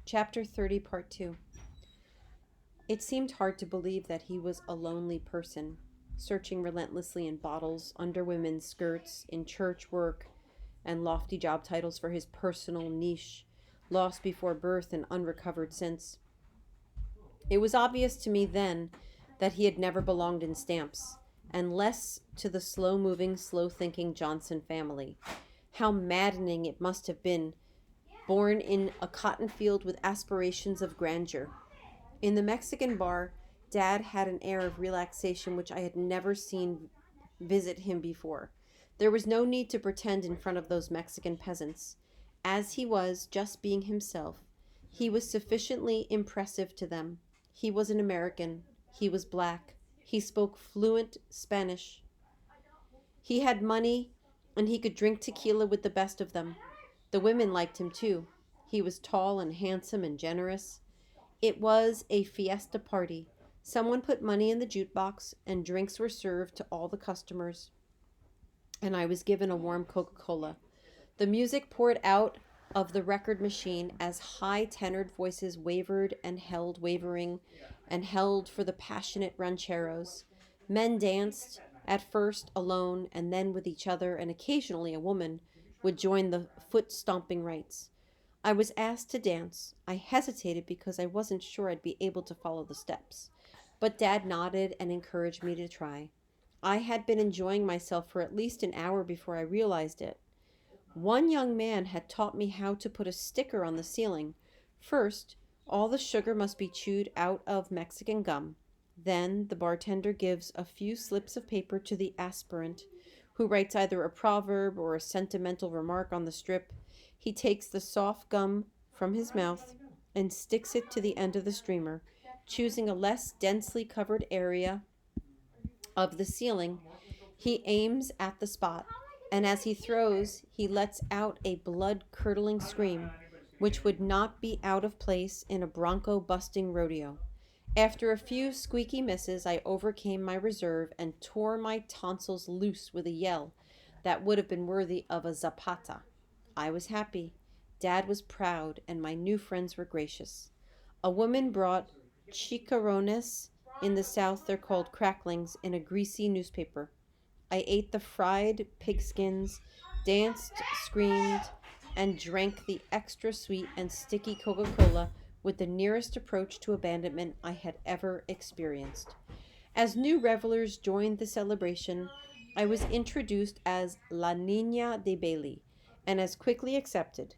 Chapter 30, Part 2. It seemed hard to believe that he was a lonely person, searching relentlessly in bottles, under women's skirts, in church work, and lofty job titles for his personal niche, lost before birth and unrecovered since. It was obvious to me then that he had never belonged in stamps, and less to the slow moving, slow thinking Johnson family. How maddening it must have been, born in a cotton field with aspirations of grandeur. In the Mexican bar, Dad had an air of relaxation which I had never seen visit him before. There was no need to pretend in front of those Mexican peasants. As he was, just being himself, he was sufficiently impressive to them. He was an American. He was black. He spoke fluent Spanish. He had money, and he could drink tequila with the best of them. The women liked him too. He was tall and handsome and generous. It was a fiesta party. Someone put money in the jute box, and drinks were served to all the customers, and I was given a warm Coca-Cola. The music poured out of the record machine as high tenored voices wavered and held, wavering and held for the passionate rancheros. Men danced, at first alone and then with each other, and occasionally a woman would join the foot stomping rites. I was asked to dance. I hesitated because I wasn't sure I'd be able to follow the steps. But Dad nodded and encouraged me to try. I had been enjoying myself for at least an hour before I realized it. One young man had taught me how to put a sticker on the ceiling. First, all the sugar must be chewed out of Mexican gum. Then, the bartender gives a few slips of paper to the aspirant, who writes either a proverb or a sentimental remark on the strip. He takes the soft gum from his mouth and sticks it to the end of the streamer, choosing a less densely covered area of the ceiling. He aims at the spot, and as he throws, he lets out a blood curdling scream, which would not be out of place in a bronco busting rodeo. After a few squeaky misses, I overcame my reserve and tore my tonsils loose with a yell that would have been worthy of a Zapata. I was happy. Dad was proud, and my new friends were gracious. A woman brought chicharrones, in the South they're called cracklings, in a greasy newspaper. I ate the fried pigskins, danced, screamed, and drank the extra sweet and sticky Coca-Cola with the nearest approach to abandonment I had ever experienced. As new revelers joined the celebration, I was introduced as La Niña de Bailey, and as quickly accepted.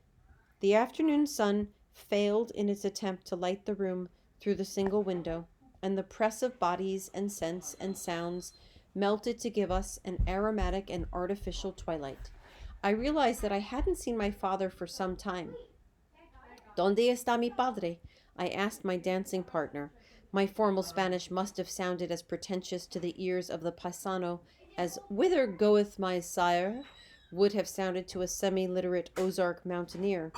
The afternoon sun failed in its attempt to light the room through the single window, and the press of bodies and scents and sounds melted to give us an aromatic and artificial twilight. I realized that I hadn't seen my father for some time. ¿Dónde está mi padre? I asked my dancing partner. My formal Spanish must have sounded as pretentious to the ears of the paisano as "Whither goeth my sire?" would have sounded to a semi-literate Ozark mountaineer.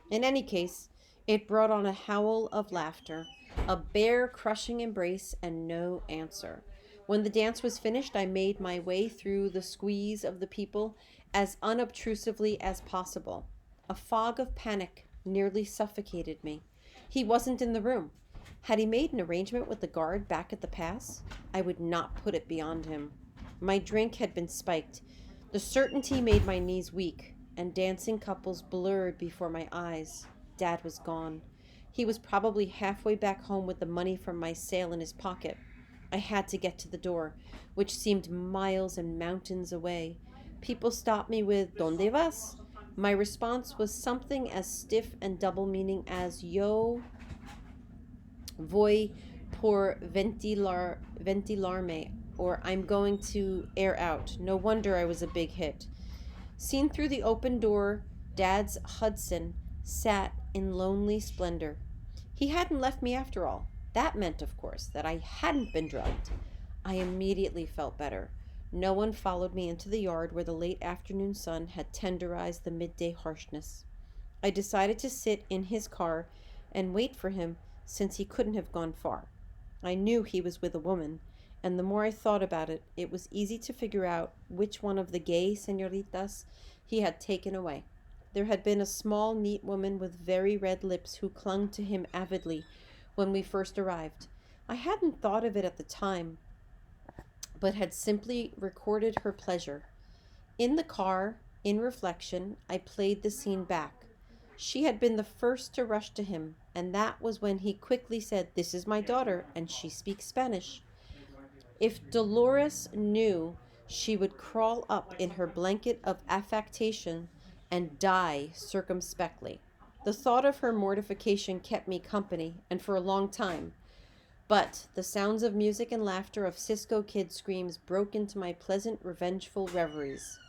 In any case, it brought on a howl of laughter, a bear-crushing embrace, and no answer. When the dance was finished, I made my way through the squeeze of the people as unobtrusively as possible. A fog of panic nearly suffocated me. He wasn't in the room. Had he made an arrangement with the guard back at the pass? I would not put it beyond him. My drink had been spiked. The certainty made my knees weak, and dancing couples blurred before my eyes. Dad was gone. He was probably halfway back home with the money from my sale in his pocket. I had to get to the door, which seemed miles and mountains away. People stopped me with "¿Dónde vas?" My response was something as stiff and double-meaning as "Yo voy por ventilarme," or "I'm going to air out." No wonder I was a big hit. Seen through the open door, Dad's Hudson sat in lonely splendor. He hadn't left me after all. That meant, of course, that I hadn't been drugged. I immediately felt better. No one followed me into the yard where the late afternoon sun had tenderized the midday harshness. I decided to sit in his car and wait for him, since he couldn't have gone far. I knew he was with a woman, and the more I thought about it, it was easy to figure out which one of the gay senoritas he had taken away. There had been a small, neat woman with very red lips who clung to him avidly when we first arrived. I hadn't thought of it at the time, but had simply recorded her pleasure. In the car, in reflection, I played the scene back. She had been the first to rush to him, and that was when he quickly said, "This is my daughter, and she speaks Spanish." If Dolores knew, she would crawl up in her blanket of affectation and die circumspectly. The thought of her mortification kept me company, and for a long time. But the sounds of music and laughter of Cisco Kid screams broke into my pleasant, revengeful reveries.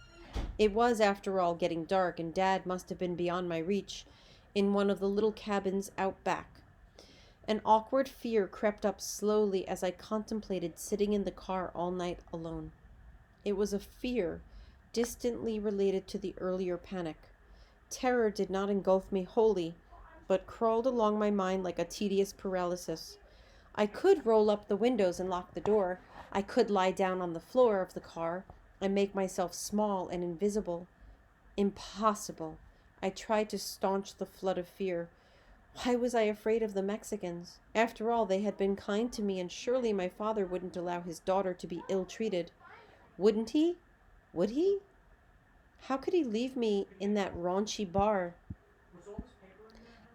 It was, after all, getting dark, and Dad must have been beyond my reach in one of the little cabins out back. An awkward fear crept up slowly as I contemplated sitting in the car all night alone. It was a fear distantly related to the earlier panic. Terror did not engulf me wholly, but crawled along my mind like a tedious paralysis. I could roll up the windows and lock the door. I could lie down on the floor of the car and make myself small and invisible. Impossible. I tried to staunch the flood of fear. Why was I afraid of the Mexicans? After all, they had been kind to me, and surely my father wouldn't allow his daughter to be ill-treated. Wouldn't he? Would he? How could he leave me in that raunchy bar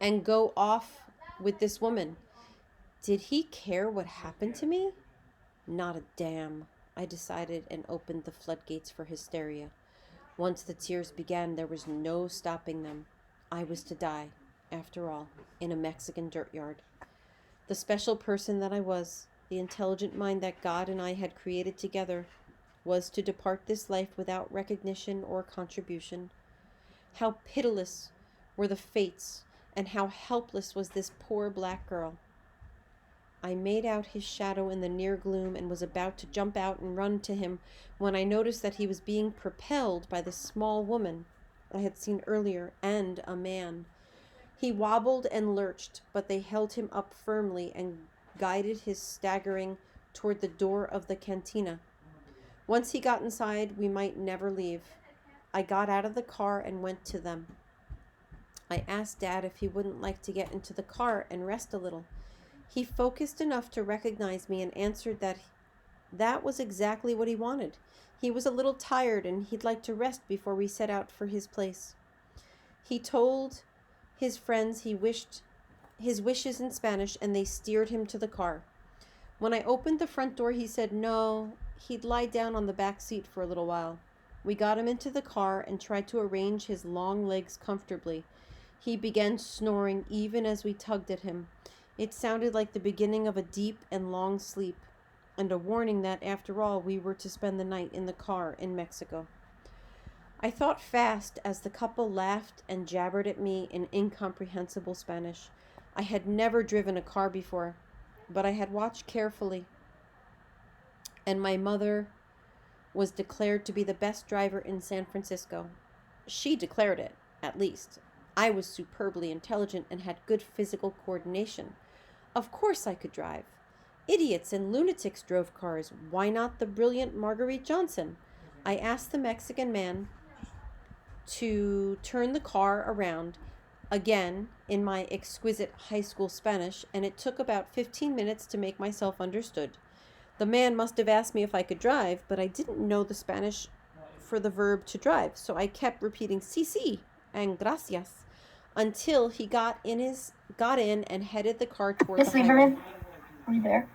and go off with this woman? Did he care what happened to me? Not a damn, I decided, and opened the floodgates for hysteria. Once the tears began, there was no stopping them. I was to die, after all, in a Mexican dirt yard. The special person that I was, the intelligent mind that God and I had created together, was to depart this life without recognition or contribution. How pitiless were the fates, and how helpless was this poor black girl. I made out his shadow in the near gloom and was about to jump out and run to him when I noticed that he was being propelled by the small woman I had seen earlier and a man. He wobbled and lurched, but they held him up firmly and guided his staggering toward the door of the cantina. Once he got inside, we might never leave. I got out of the car and went to them. I asked Dad if he wouldn't like to get into the car and rest a little. He focused enough to recognize me and answered that that was exactly what he wanted. He was a little tired and he'd like to rest before we set out for his place. He told his friends he wished his wishes in Spanish, and they steered him to the car. When I opened the front door, he said no, he'd lie down on the back seat for a little while. We got him into the car and tried to arrange his long legs comfortably. He began snoring even as we tugged at him. It sounded like the beginning of a deep and long sleep, and a warning that, after all, we were to spend the night in the car in Mexico. I thought fast as the couple laughed and jabbered at me in incomprehensible Spanish. I had never driven a car before, but I had watched carefully, and my mother was declared to be the best driver in San Francisco. She declared it, at least. I was superbly intelligent and had good physical coordination. Of course I could drive. Idiots and lunatics drove cars. Why not the brilliant Marguerite Johnson? I asked the Mexican man to turn the car around, again in my exquisite high school Spanish, and it took about 15 minutes to make myself understood. The man must have asked me if I could drive, but I didn't know the Spanish for the verb to drive, so I kept repeating sí and gracias until he got in and headed the car towards Miss Lieberman, are you there?